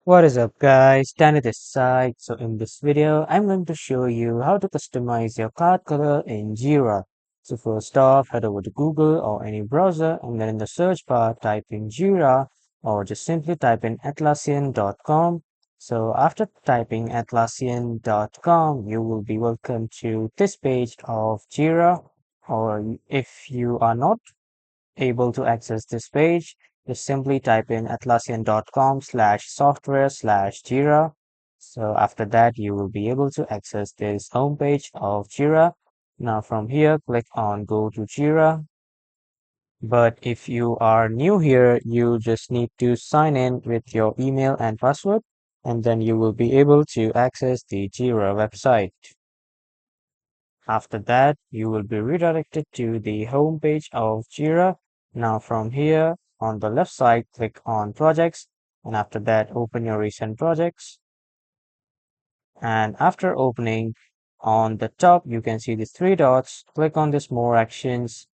What is up guys, Danny this side. So in this video, I'm going to show you how to customize your card color in Jira. So first off, head over to Google or any browser and then in the search bar, type in Jira or just simply type in Atlassian.com. So after typing Atlassian.com, you will be welcome to this page of Jira, or if you are not able to access this page, just simply type in atlassian.com/software/Jira. So after that, you will be able to access this homepage of Jira. Now from here, click on Go to Jira. But if you are new here, you just need to sign in with your email and password, and then you will be able to access the Jira website. After that, you will be redirected to the home page of Jira. Now from here, on the left side, click on Projects, and after that, open your recent projects. And after opening, on the top, you can see these three dots. Click on this More Actions,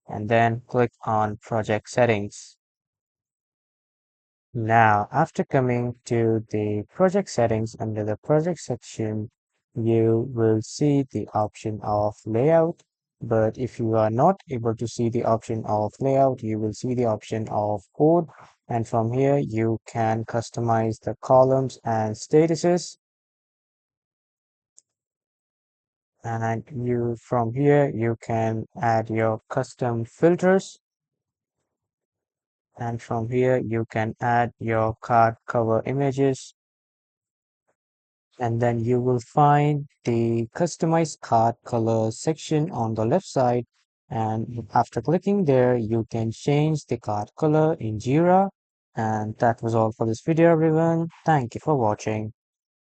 and then click on Project Settings. Now, after coming to the project settings under the project section, you will see the option of layout. But if you are not able to see the option of layout, you will see the option of code. And from here, you can customize the columns and statuses. And from here, you can add your custom filters. And from here, you can add your card cover images. And then you will find the customize card color section on the left side. And after clicking there, you can change the card color in Jira. And that was all for this video, everyone. Thank you for watching.